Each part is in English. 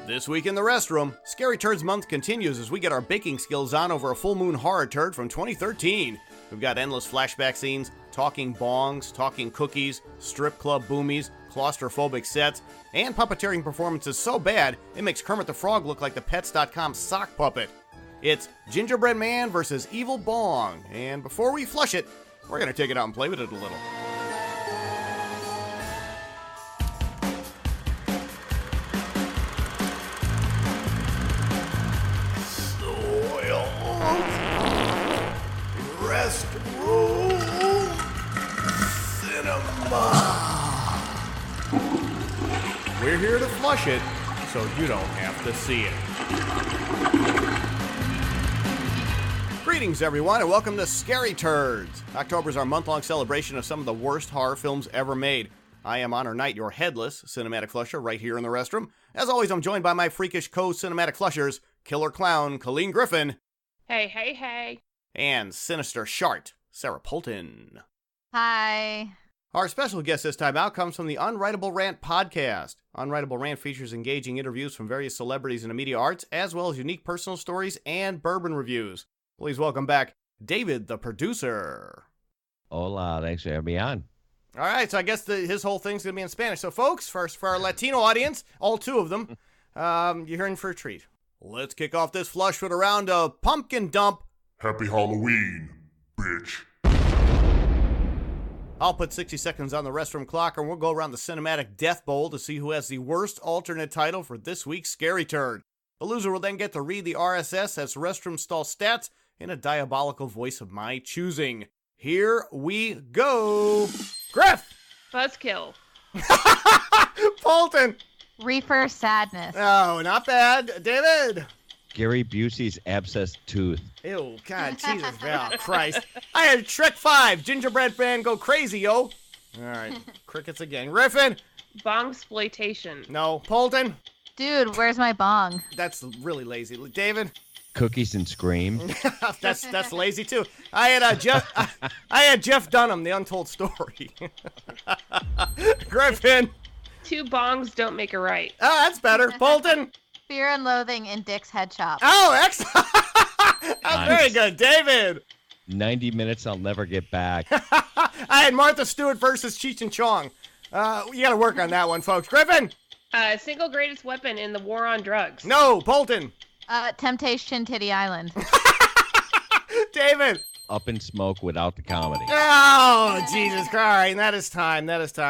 This week in the Restroom, Scary Turds Month continues as we get our baking skills on over a full moon horror turd from 2013. We've got endless flashback scenes, talking bongs, talking cookies, strip club boomies, claustrophobic sets, and puppeteering performances so bad it makes Kermit the Frog look like the Pets.com sock puppet. It's Gingerbread Man versus Evil Bong, and before we flush it, we're going to take it out and play with it a little. Restroom Cinema. We're here to flush it, so you don't have to see it. Greetings, everyone, and welcome to Scary Turds. October is our month-long celebration of some of the worst horror films ever made. I am Honor Knight, your headless cinematic flusher, right here in the Restroom. As always, I'm joined by my freakish co-cinematic flushers, Killer Clown, Colleen Griffin. Hey, hey, hey. And Sinister Shart, Sarah Polton. Hi. Our special guest this time out comes from the Unwritable Rant podcast. Unwritable Rant features engaging interviews from various celebrities in the media arts, as well as unique personal stories and bourbon reviews. Please welcome back David the Producer. Hola, thanks for having me on. All right, so I guess his whole thing's going to be in Spanish. So, folks, first for our Latino audience, all two of them, you're in for a treat. Let's kick off this flush with a round of Pumpkin Dump. Happy Halloween, bitch. I'll put 60 seconds on the Restroom clock, and we'll go around the Cinematic Death Bowl to see who has the worst alternate title for this week's Scary Turd. The loser will then get to read the RSS as Restroom Stall stats in a diabolical voice of my choosing. Here we go. Griff! Buzzkill. Polton! Reefer Sadness. Oh, not bad. David! Gary Busey's abscessed tooth. Ew, God, Jesus, oh, Christ. I had Shrek 5, Gingerbread Man go crazy, yo. All right, crickets again. Griffin? Bongsploitation. No. Polton? Dude, where's my bong? That's really lazy. David? Cookies and Scream. that's lazy, too. I had Jeff Dunham, The Untold Story. Griffin? Two bongs don't make a right. Oh, that's better. Polton? Fear and Loathing in Dick's Head Shop. Oh, excellent. That's very good. David? 90 Minutes I'll Never Get Back. I had Martha Stewart versus Cheech and Chong. You got to work on that one, folks. Griffin? Single greatest weapon in the war on drugs. No. Polton? Temptation Titty Island. David? Up in Smoke Without the Comedy. Oh, Jesus Christ. That is time.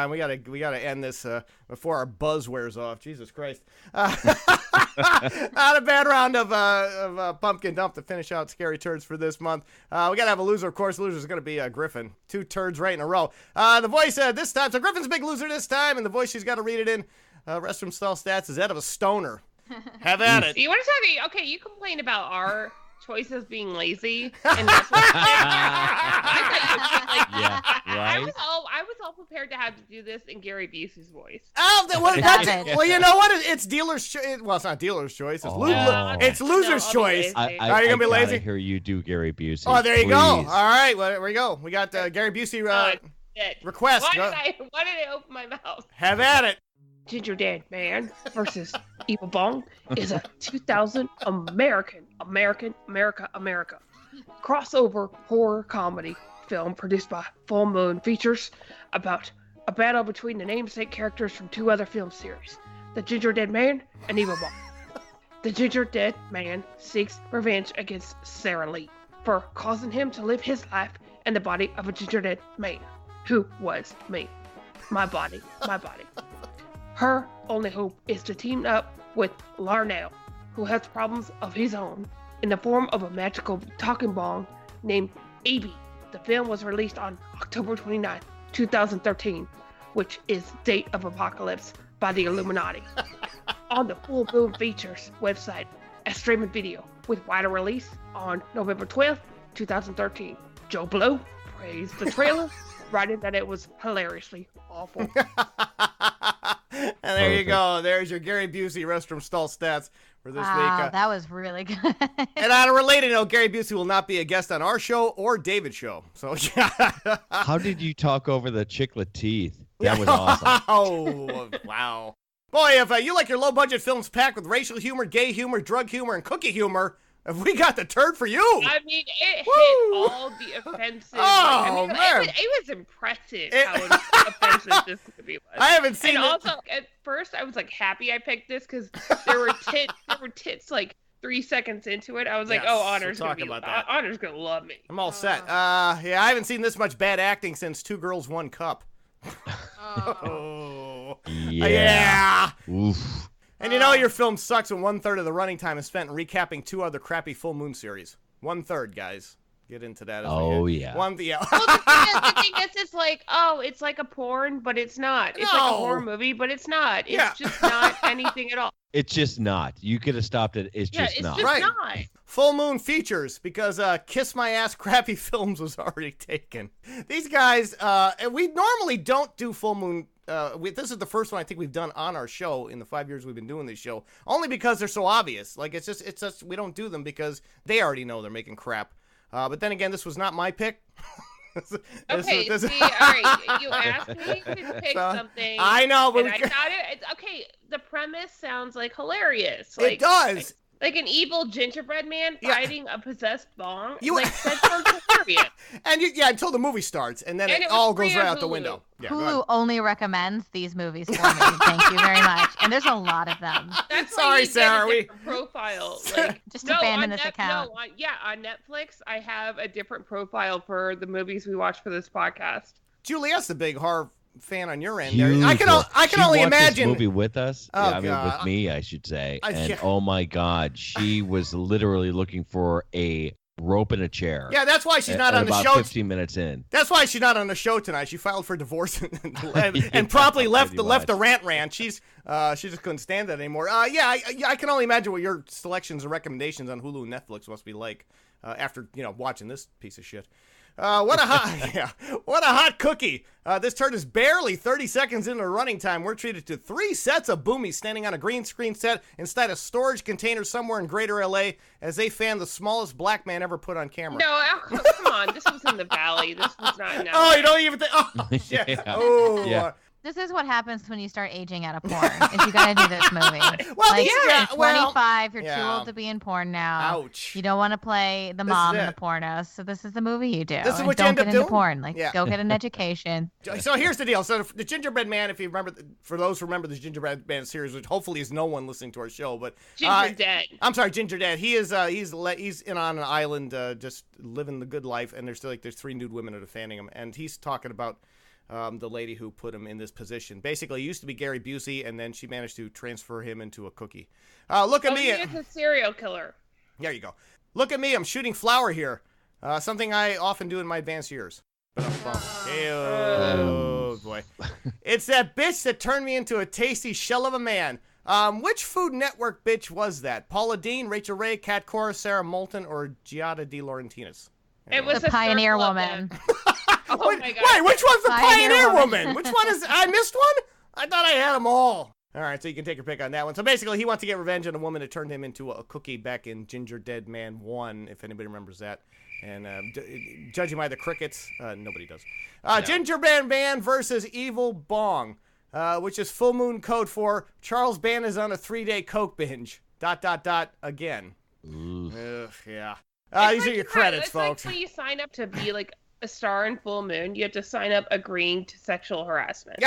We gotta end this before our buzz wears off. Jesus Christ. Not a bad round of Pumpkin Dump to finish out Scary Turds for this month. We gotta have a loser, of course. The loser's gonna be Griffin. 2 turds right in a row. The voice this time, so Griffin's a big loser this time, and the voice she's gotta read it in, Restroom Style Stats, is that of a stoner. Have at it. You want to tell me, okay, you complain about our choices being lazy, and that's what Yeah, right? I was all prepared to have to do this in Gary Busey's voice. Oh, well, you know what? It's dealer's choice. Well, it's not dealer's choice. It's loser's choice. Are you gonna be lazy? I hear you do Gary Busey. Oh, there you Please. go. All right, well, there we go. We got Gary Busey request. Why did I open my mouth? Have at it. Gingerdead Man versus Evil Bong is a 2000 America crossover horror comedy film produced by Full Moon Features about a battle between the namesake characters from 2 other film series, The Gingerdead Man and Evil Bong. The Gingerdead Man seeks revenge against Sarah Lee for causing him to live his life in the body of a gingerdead man, who was me. My body. Her only hope is to team up with Larnell, who has problems of his own, in the form of a magical talking bong named A.B. The film was released on October 29, 2013, which is Date of Apocalypse by the Illuminati. On the Full Moon Features website, a streaming video with wider release on November 12, 2013. Joe Blow praised the trailer, writing that it was hilariously awful. And there you go. There's your Gary Busey restroom stall stats for this week. That was really good. And on a related note, Gary Busey will not be a guest on our show or David's show. So, yeah. How did you talk over the chiclet teeth? That was awesome. Oh, wow. Boy, if you like your low-budget films packed with racial humor, gay humor, drug humor, and cookie humor, have we got the turd for you? I mean, it hit all the offensive. Oh, man. It was impressive how offensive this movie was. I haven't seen and it. also, at first, I was like happy I picked this because there were tits like 3 seconds into it. I was like, Yes, oh, Honor's we'll gonna talk be about that. Honor's gonna love me. I'm all set. Yeah, I haven't seen this much bad acting since Two Girls, One Cup. Oh. Yeah. Oof. And you know your film sucks when 1/3 of the running time is spent recapping 2 other crappy full moon series. 1/3, guys. Get into that. Oh, yeah. Well, the thing is, it's like, it's like a porn, but it's not. It's like a horror movie, but it's not. It's just not anything at all. It's just not. You could have stopped it. It's Yeah, just it's not. just not. Full Moon features because Kiss My Ass Crappy Films was already taken. These guys, we normally don't do Full Moon. This is the first one I think we've done on our show in the 5 years we've been doing this show, only because they're so obvious. Like, it's just we don't do them because they already know they're making crap. But then again, this was not my pick. Okay, see, all right, you asked me to pick something. I know, but and I thought it's okay. The premise sounds like hilarious. Like, it does. Like an evil gingerbread man fighting a possessed Bong. You- That sounds hilarious. And until the movie starts, and then And it it was all goes free right on out the Hulu. window. Yeah, go ahead. Hulu only recommends these movies for me. Thank you very much. And there's a lot of them. That's Sorry, why you Sarah, get a different profile. Like, Just abandon on this account. On Netflix, I have a different profile for the movies we watch for this podcast. Juliet's the big horror fan on your end. Huge. I can She only watched imagine. this movie with us. Oh, Yeah, I mean, God. with me, I should say. And yeah. oh my God, she was literally looking for a rope and a chair. Yeah, that's why she's not at on the about show. 15 minutes in. That's why she's not on the show tonight. She filed for divorce and promptly left pretty the much. rant. She just couldn't stand that anymore. I can only imagine what your selections and recommendations on Hulu and Netflix must be like after watching this piece of shit. What a hot cookie. This turd is barely 30 seconds into running time. We're treated to 3 sets of boomies standing on a green screen set inside a storage container somewhere in Greater LA as they fan the smallest black man ever put on camera. No, come on. This was in the Valley. This was not in LA. Oh, you don't even think. Oh, shit. Yeah. Oh. Yeah. This is what happens when you start aging out of porn. Is you gotta do this movie. Well, like, yeah, you're well, 25, you're too yeah. old to be in porn now. Ouch. You don't want to play the This is mom in it. the porno, so this is the movie you do. This is And what you don't end up get into doing? porn. Like, Yeah. go get an education. So here's the deal. So the Gingerbread Man, if you remember, for those who remember this Gingerbread Man series, which hopefully is no one listening to our show, but Gingerdead. I'm sorry, Gingerdead. He is he's in on an island just living the good life, and there's 3 nude women that are fanning him, and he's talking about the lady who put him in this position. Basically, he used to be Gary Busey, and then she managed to transfer him into a cookie. Look at me. He is a serial killer. There you go. Look at me. I'm shooting flour here. Something I often do in my advanced years. Oh, boy. It's that bitch that turned me into a tasty shell of a man. Which Food Network bitch was that? Paula Dean, Rachel Ray, Kat Cora, Sarah Moulton, or Giada De Laurentiis? It was The a pioneer circle of woman. them. Oh Wait, my God. wait, which one's the Pioneer Pioneer Woman. Woman? Which one is... I missed one? I thought I had them all. All right, so you can take your pick on that one. So basically, he wants to get revenge on a woman that turned him into a cookie back in Gingerdead Man 1, if anybody remembers that. And judging by the crickets, nobody does. Gingerbread Man versus Evil Bong, which is full moon code for Charles Band is on a 3-day coke binge. ... again. Ugh, yeah. These are your credits, it's folks. Like when you sign up to be like a star in Full Moon, you have to sign up agreeing to sexual harassment.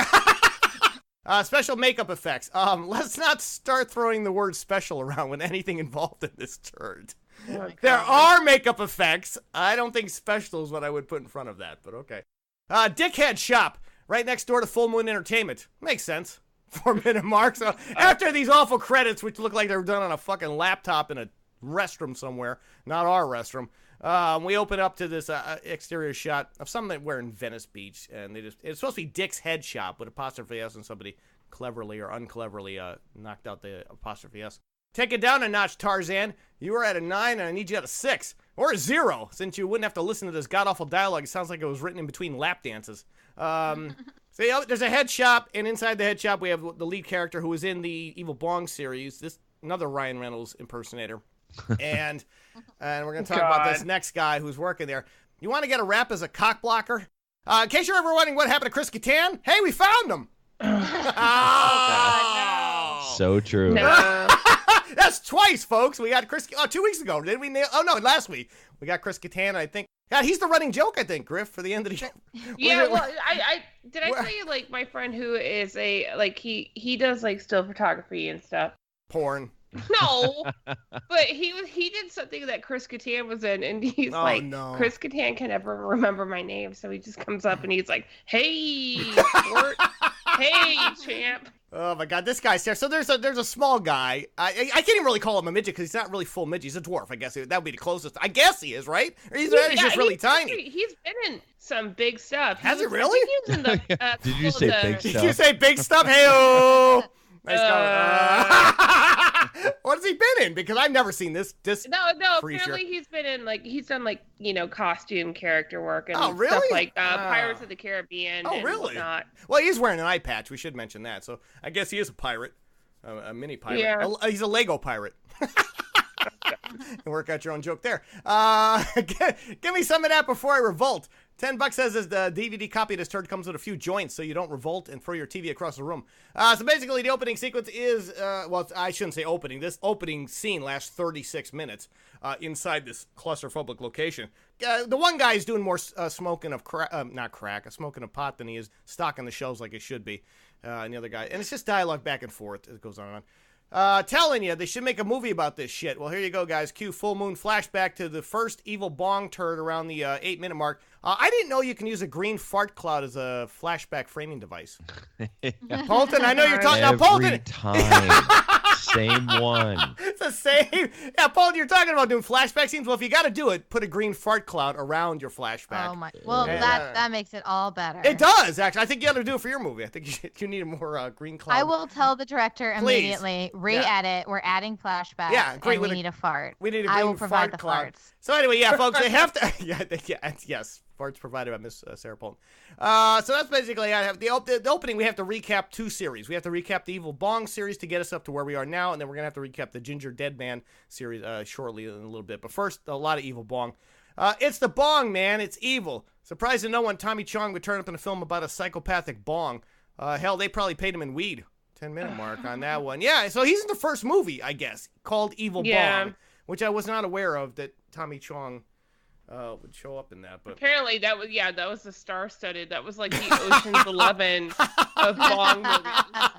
Special makeup effects. Let's not start throwing the word special around with anything involved in this turd. Oh, There God. are makeup effects. I don't think special is what I would put in front of that, but okay. Dickhead Shop, right next door to Full Moon Entertainment. Makes sense. 4-minute mark. So after these awful credits, which look like they were done on a fucking laptop in a restroom somewhere, not our restroom, we open up to this exterior shot of someone wearing Venice Beach, and it's supposed to be Dick's Head Shop with apostrophe S, and somebody cleverly or uncleverly knocked out the apostrophe S. Take it down a notch, Tarzan. You were at a 9, and I need you at a 6. Or a 0, since you wouldn't have to listen to this god-awful dialogue. It sounds like it was written in between lap dances. So there's a head shop, and inside the head shop we have the lead character who was in the Evil Bong series. This another Ryan Reynolds impersonator, and we're gonna talk about this next guy who's working there. You want to get a rap as a cock blocker? In case you're ever wondering what happened to Chris Kattan, hey, we found him. So true. No. That's twice, folks. We got Chris. 2 weeks ago, did we? Last week we got Chris Kattan. I think. God, he's the running joke. I think Griff for the end of the year. Yeah, well, I tell you, like, my friend who is he does like still photography and stuff. Porn. No, but he did something that Chris Kattan was in, and he's no. Chris Kattan can never remember my name, so he just comes up and he's like, "Hey, sport. Hey, champ." Oh my God, this guy's there. So there's a small guy. I can't even really call him a midget because he's not really full midget. He's a dwarf. I guess that would be the closest. I guess he is, right? Or he's just really tiny. He's been in some big stuff. Has he really? He was in the, Did you say big stuff? Did you say big stuff? Hey-oh. Nice what has he been in? Because I've never seen this. No. Apparently he's been in he's done costume character work and stuff like Pirates of the Caribbean. Oh, really? Whatnot. Well, he's wearing an eye patch. We should mention that. So I guess he is a pirate, a mini pirate. Yeah. He's a Lego pirate. Work out your own joke there. Give me some of that before I revolt. $10 says the DVD copy of this turd comes with a few joints so you don't revolt and throw your TV across the room. So basically the opening sequence is, I shouldn't say opening. This opening scene lasts 36 minutes inside this claustrophobic location. The one guy is doing more smoking of smoking of pot than he is stocking the shelves like it should be. And the other guy, and it's just dialogue back and forth. It goes on and on. Telling you, they should make a movie about this shit. Well, here you go, guys. Cue full moon flashback to the first evil bong turd around the 8-minute mark. I didn't know you can use a green fart cloud as a flashback framing device. Polton, I know you're talking about Polton. Every time. Same one. It's the same. Yeah, Polton, you're talking about doing flashback scenes. Well, if you got to do it, put a green fart cloud around your flashback. Oh my! Well, that makes it all better. It does, actually. I think you got to do it for your movie. I think you need a more green cloud. I will tell the director immediately. Re-edit. We're adding flashbacks. Yeah, great. And we need a fart. We need a green I will provide the cloud. farts. So anyway, yeah, folks, they have to. Yes, farts provided by Miss Sarah Polton. So that's basically I have the opening. We have to recap 2 series. We have to recap the Evil Bong series to get us up to where we are now, and then we're gonna have to recap the Gingerdead Man series shortly in a little bit. But first, a lot of Evil Bong. It's the Bong, man. It's evil. Surprised to no one Tommy Chong would turn up in a film about a psychopathic Bong. Hell, they probably paid him in weed. 10-minute mark on that one. Yeah, so he's in the first movie, I guess, called Evil Bong, which I was not aware of that Tommy Chong would show up in that. But apparently that was the star-studded. That was like the Ocean's 11 of Bong movies.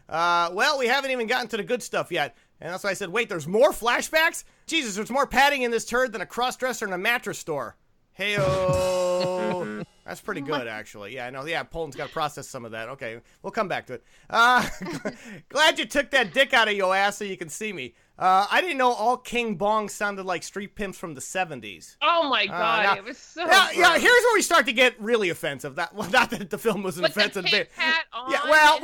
Well, we haven't even gotten to the good stuff yet. And that's why I said, wait, there's more flashbacks? Jesus, there's more padding in this turd than a cross-dresser in a mattress store. Hey-oh. That's pretty good, actually. Yeah, I know. Yeah, Poland's got to process some of that. Okay, we'll come back to it. Glad you took that dick out of your ass so you can see me. I didn't know all King Bong sounded like street pimps from the 70s. Oh, my God. It was so yeah, here's where we start to get really offensive. Not that the film was an offensive bit. Yeah,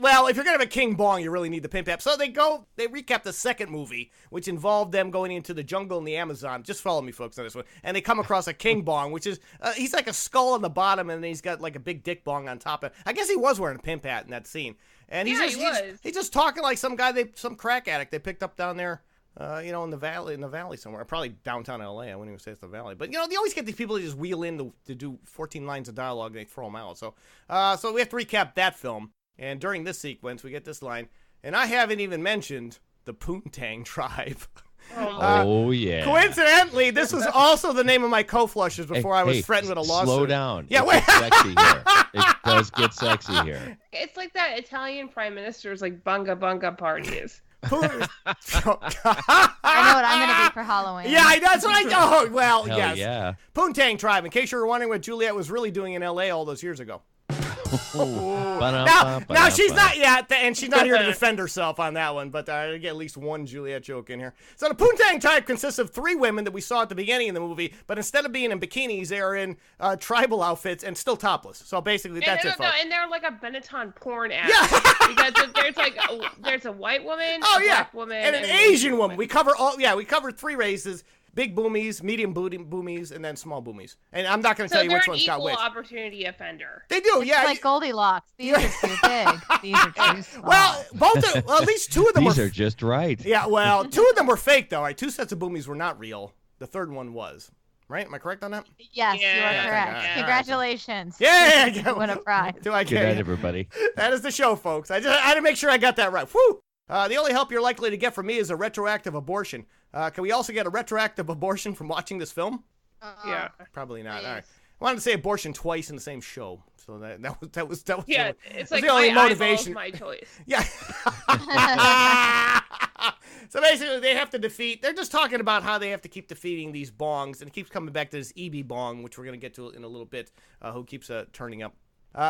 well, if you're going to have a King Bong, you really need the pimp hat. So they recap the second movie, which involved them going into the jungle in the Amazon. Just follow me, folks, on this one. And they come across a King Bong, which is, he's like a skull on the bottom, and then he's got like a big dick bong on top of it. I guess he was wearing a pimp hat in that scene. And he's just talking like some crack addict they picked up down there, in the valley somewhere. Probably downtown LA. I wouldn't even say it's the valley. But, they always get these people to just wheel in to do 14 lines of dialogue and they throw them out. So we have to recap that film. And during this sequence, we get this line. And I haven't even mentioned the Poontang tribe. Oh, yeah. Coincidentally, this was also the name of my co-flushers before I was threatened with a lawsuit. Slow down. Yeah, wait. Sexy here. It does get sexy here. It's like that Italian prime minister's like bunga bunga parties. I know what I'm going to be for Halloween. Yeah, that's what I know. Well, Hell yes. Yeah. Poontang tribe, in case you were wondering what Juliet was really doing in L.A. all those years ago. Now she's not yet, and she's not here to defend herself on that one, but I get at least one Juliet joke in here. So the Poontang tribe consists of 3 women that we saw at the beginning of the movie, but instead of being in bikinis, they are in tribal outfits and still topless. So basically, that's it, folks. And they're like a Benetton porn ad. Yeah. Because there's a white woman, a black woman, and an Asian woman. We cover 3 races. big boomies, medium boomies, and then small boomies. And I'm not going to tell you which one's got which. So they're an equal opportunity offender. They do, It's yeah. like Goldilocks. These are too big. These are too small. Well, at least two of them These were. are just right. Yeah, well, two of them were fake, though. Right? 2 sets of boomies were not real. The third one was. Right? Am I correct on that? Yes, you Yeah, are correct. yeah. Congratulations. Yeah. You win a prize. Do I Good get night, it? everybody. That is the show, folks. I had to make sure I got that right. Whew! The only help you're likely to get from me is a retroactive abortion. Can we also get a retroactive abortion from watching this film? Yeah. Probably not. Please. All right. I wanted to say abortion twice in the same show, so that was Yeah, the, it's that was like the only my motivation. eyeballs, my choice. Yeah. So basically, they have to defeat. They're just talking about how they have to keep defeating these bongs, and it keeps coming back to this EB bong, which we're gonna get to in a little bit. Who keeps turning up.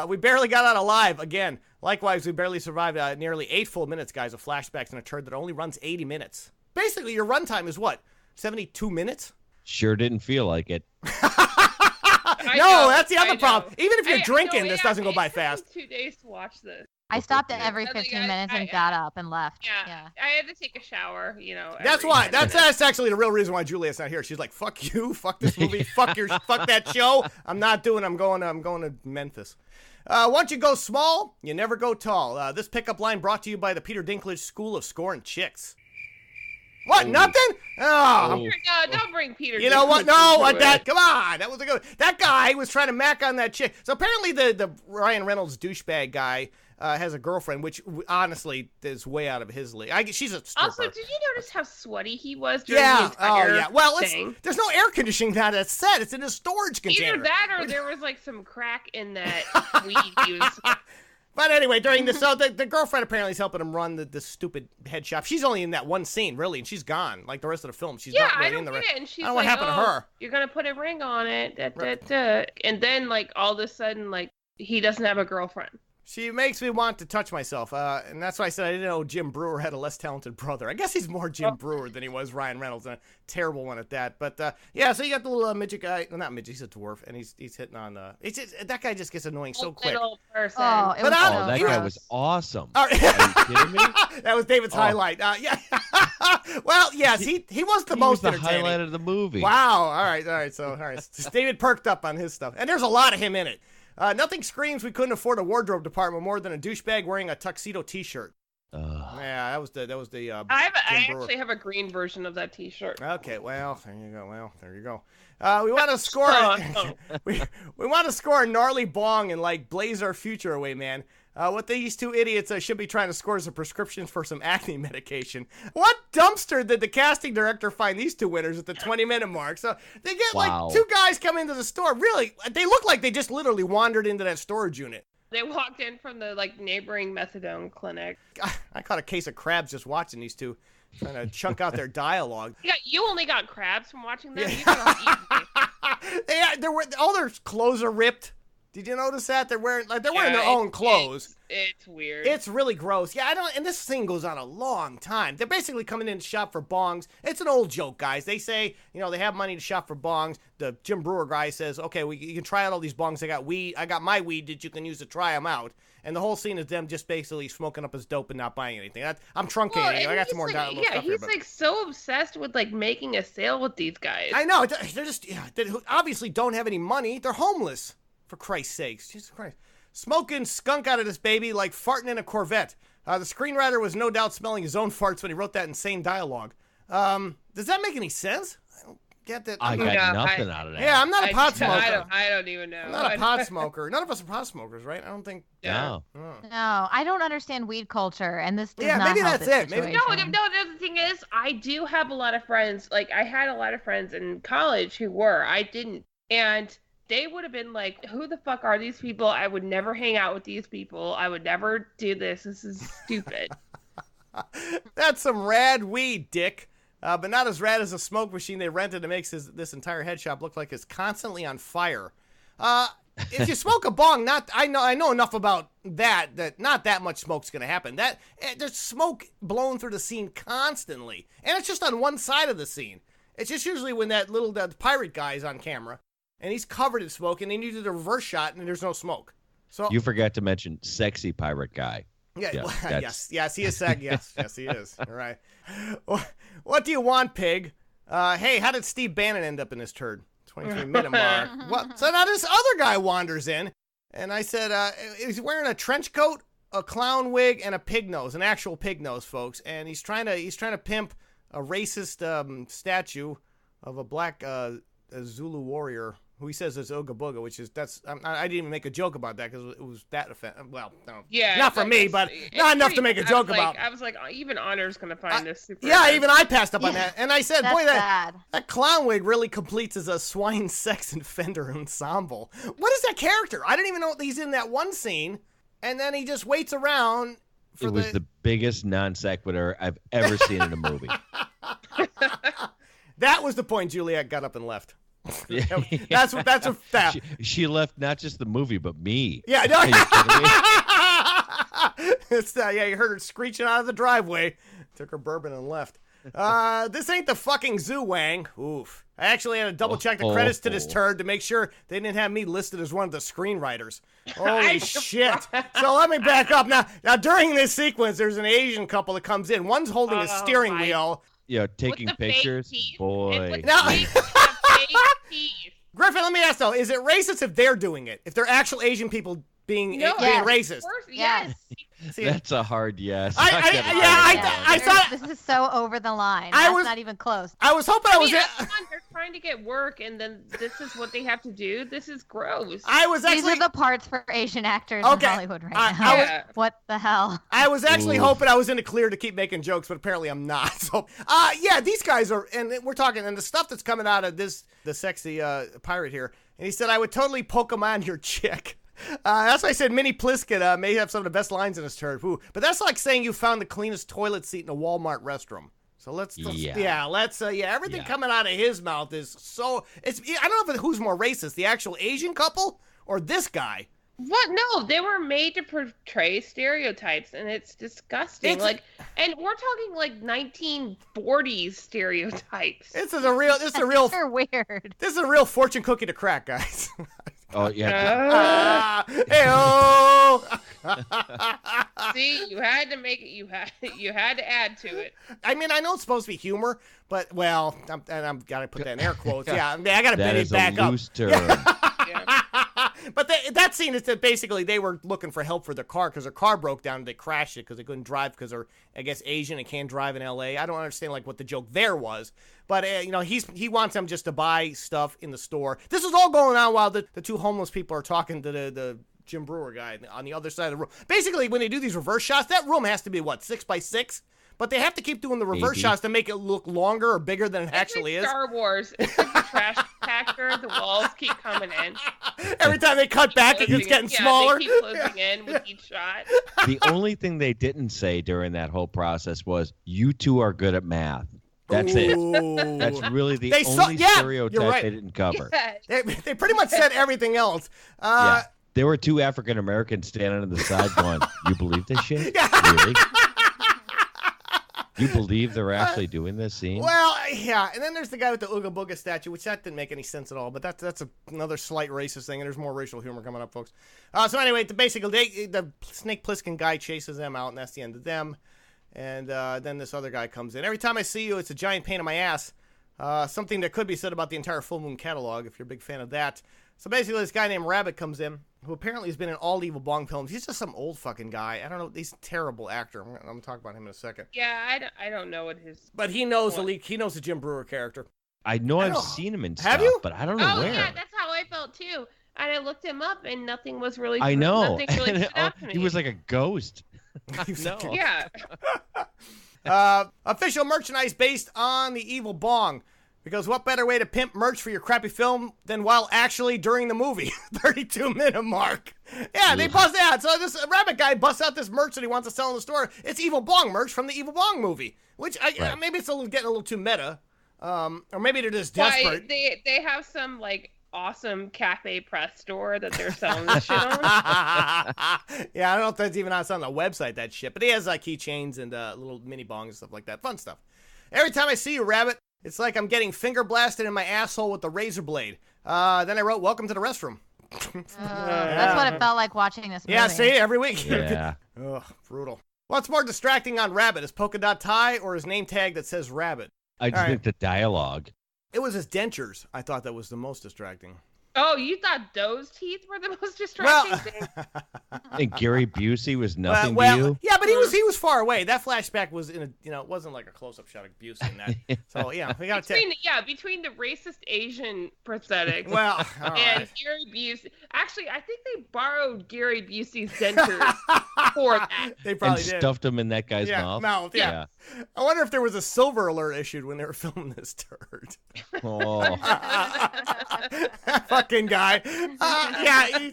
We barely got out alive again. Likewise, we barely survived nearly 8 full minutes, guys, of flashbacks in a turd that only runs 80 minutes. Basically, your runtime is what? 72 minutes? Sure didn't feel like it. No, that's the other problem. Even if you're drinking, this doesn't go by It took me fast. 2 days to watch this. I stopped at every Nothing 15 else. minutes and got up and left. Yeah, I had to take a shower. That's every why. 10 That's minutes. actually the real reason why Juliet's not here. She's like, "Fuck you, fuck this movie, fuck that show. I'm not doing. I'm going to Memphis." Once you go small, you never go tall. This pickup line brought to you by the Peter Dinklage School of Scoring Chicks. What? Nothing? Oh. No, don't bring Peter. You know what? Dinklage No, into what? it. That come on. That was a good. That guy was trying to mac on that chick. So apparently the Ryan Reynolds douchebag guy has a girlfriend, which honestly is way out of his league. She's a stripper. Also, did you notice how sweaty he was during the Yeah. entire Oh yeah. Well, thing? there's no air conditioning on that set. It's in a storage container. Either that or there was like some crack in that weed he was. But anyway, during this, so the girlfriend apparently is helping him run the stupid head shop. She's only in that one scene, really, and she's gone. Like the rest of the film, she's Yeah, not really I don't in the get rest. it. And she's I don't know like, what happened to her. You're gonna put a ring on it. Right. And then like all of a sudden, like he doesn't have a girlfriend. She makes me want to touch myself, and that's why I said I didn't know Jim Brewer had a less talented brother. I guess he's more Jim Brewer than he was Ryan Reynolds, and a terrible one at that. But yeah, so you got the little midget guy. Well, not midget, he's a dwarf, and he's hitting on. That guy just gets annoying so quick. Little person. Oh, it But was I- so That you- guy gross. was awesome. All Are you right. kidding me? That was David's highlight. Yeah. Well, yes, he was the He most was the entertaining. highlight of the movie. Wow. All right. So David perked up on his stuff, and there's a lot of him in it. Nothing screams we couldn't afford a wardrobe department more than a douchebag wearing a tuxedo T-shirt. Yeah, that was the. I Jim Brewer. actually have a green version of that T-shirt. Okay, well, there you go. We want to score. we want to score a gnarly bong and like blaze our future away, man. What these two idiots should be trying to score is a prescription for some acne medication. What dumpster did the casting director find these two winners at the 20-minute mark? So they get Wow. like 2 guys come into the store. Really, they look like they just literally wandered into that storage unit. They walked in from the like neighboring methadone clinic. I caught a case of crabs just watching these two trying to chunk out their dialogue. You only got crabs from watching them. You got easy. All their clothes are ripped. Did you notice that they're wearing their own clothes? It's weird. It's really gross. Yeah, and this thing goes on a long time. They're basically coming in to shop for bongs. It's an old joke, guys. They say, they have money to shop for bongs. The Jim Brewer guy says, okay, you can try out all these bongs. I got weed. I got my weed that you can use to try them out. And the whole scene is them just basically smoking up his dope and not buying anything. I'm truncating it. I got some more dialogue stuff here. He's like so obsessed with like making a sale with these guys. I know. They're just, they obviously don't have any money. They're homeless. For Christ's sakes. Jesus Christ. Smoking skunk out of this baby like farting in a Corvette. The screenwriter was no doubt smelling his own farts when he wrote that insane dialogue. Does that make any sense? I don't get that. I got nothing out of that. Yeah, I'm not a pot smoker. I don't even know. I'm not a pot smoker. None of us are pot smokers, right? I don't think. No. No, I don't understand weed culture, and this does Yeah, not maybe help that's this it. Maybe- situation. No, the thing is, I do have a lot of friends. Like, I had a lot of friends in college who were. I didn't. And they would have been like, who the fuck are these people? I would never hang out with these people. I would never do this. This is stupid. That's some rad weed, Dick. But not as rad as a smoke machine they rented to make this entire head shop look like it's constantly on fire. If you smoke a bong, I know enough about that not that much smoke's gonna happen. There's smoke blowing through the scene constantly, and it's just on one side of the scene. It's just usually when that pirate guy is on camera. And he's covered in smoke, and then you do the reverse shot, and there's no smoke. So You forgot to mention sexy pirate guy. yeah, Yeah, well, that's- yes, he is. Yes, he is. You're right. What do you want, pig? Hey, how did Steve Bannon end up in this turd? 23-minute mark. What? So now this other guy wanders in, and I said, he's wearing a trench coat, a clown wig, and a pig nose, an actual pig nose, folks. And he's trying to pimp a racist statue of a black a Zulu warrior who he says is Ooga Booga, which is I didn't even make a joke about that because it was that offensive. Well, no, not for me, but not enough to make a joke about. I was like, even Honor's gonna find this super. Yeah, even I passed up on that, and I said, boy, that clown wig really completes as a swine sex and fender ensemble. What is that character? I didn't even know he's in that one scene, and then he just waits around. It was the biggest non sequitur I've ever seen in a movie. That was the point Juliet got up and left. That's what she left not just the movie but me. Yeah, no. It's you heard her screeching out of the driveway. Took her bourbon and left. This ain't the fucking zoo, Wang. Oof. I actually had to double check the credits to this turd to make sure they didn't have me listed as one of the screenwriters. Holy shit. So let me back up. Now during this sequence, there's an Asian couple that comes in. One's holding a steering wheel. Yeah, taking pictures. Boy. Griffin, let me ask though, is it racist if they're doing it? If they're actual Asian people being racist? Yes. That's a hard yes. I thought this is so over the line. Not even close. I was hoping they're trying to get work, and then this is what they have to do. This is gross. These are the parts for Asian actors in Hollywood right now. What the hell? I was actually hoping I was in the clear to keep making jokes, but apparently I'm not. So, these guys are, and we're talking, and the stuff that's coming out of the sexy pirate here, and he said, I would totally Pokemon your chick. That's why I said Minnie Pliskin may have some of the best lines in this turd. Ooh, but that's like saying you found the cleanest toilet seat in a Walmart restroom. So everything coming out of his mouth is so. I don't know if who's more racist, the actual Asian couple or this guy. What? No, they were made to portray stereotypes, and it's disgusting. And we're talking like 1940s stereotypes. This is a real. They're weird. This is a real fortune cookie to crack, guys. Oh yeah. Hey-oh! See, you had to make it. You had to add to it. I mean, I know it's supposed to be humor, but I'm gotta put that in air quotes. Yeah, I gotta bend it back up. Yeah. But that scene is that basically they were looking for help for their car because their car broke down and they crashed it because they couldn't drive because they're, I guess, Asian and can't drive in L.A. I don't understand what the joke there was. But, he wants them just to buy stuff in the store. This is all going on while the two homeless people are talking to the Jim Brewer guy on the other side of the room. Basically, when they do these reverse shots, that room has to be, 6x6? But they have to keep doing the reverse shots to make it look longer or bigger than it actually is. Star Wars. It's like the trash compactor. The walls keep coming in. Every time they cut back, it keeps getting smaller. They keep closing in with each shot. The only thing they didn't say during that whole process was, you two are good at math. That's it. That's really the only stereotype they didn't cover. Yeah. They pretty much said everything else. There were two African Americans standing on the side going, you believe this shit? Really? You believe they're actually doing this scene? Well, yeah. And then there's the guy with the Ooga Booga statue, which that didn't make any sense at all. But that's another slight racist thing, and there's more racial humor coming up, folks. So anyway, basically, the Snake Plissken guy chases them out, and that's the end of them. And then this other guy comes in. Every time I see you, it's a giant pain in my ass. Something that could be said about the entire Full Moon catalog, if you're a big fan of that. So basically, this guy named Rabbit comes in, who apparently has been in all Evil Bong films. He's just some old fucking guy. I don't know. He's a terrible actor. I'm going to talk about him in a second. Yeah, I don't know what his... But he knows he knows the Jim Brewer character. I know I've seen him in stuff, have you? But I don't know where. Yeah, that's how I felt too. And I looked him up, and nothing was really... I know. Nothing really stood out to me. He was like a ghost. No. Yeah. Official merchandise based on the Evil Bong. Because what better way to pimp merch for your crappy film than while actually during the movie? 32-minute mark. Yeah, they bust out. So this Rabbit guy busts out this merch that he wants to sell in the store. It's Evil Bong merch from the Evil Bong movie. Which, maybe it's getting a little too meta. Or maybe they're just desperate. They have some, awesome cafe press store that they're selling this shit on. Yeah, I don't know if that's even on the website, that shit. But he has, keychains and little mini bongs and stuff like that. Fun stuff. Every time I see you, Rabbit, it's like I'm getting finger blasted in my asshole with the razor blade. Then I wrote, welcome to the restroom. That's what it felt like watching this movie. Yeah, see, every week. Yeah. Ugh, brutal. What's more distracting on Rabbit, his polka dot tie or his name tag that says Rabbit? I just think the dialogue. It was his dentures. I thought that was the most distracting. Oh, you thought those teeth were the most distracting thing? I think Gary Busey was nothing to you. Yeah, but he was far away. That flashback was in a, it wasn't like a close-up shot of Busey in that. So yeah, we got to between the racist Asian prosthetics. Well, and Gary Busey. Actually, I think they borrowed Gary Busey's dentures for that. They probably and did. Stuffed them in that guy's mouth. Yeah. I wonder if there was a silver alert issued when they were filming this turd. Oh. Fucking guy. Yeah.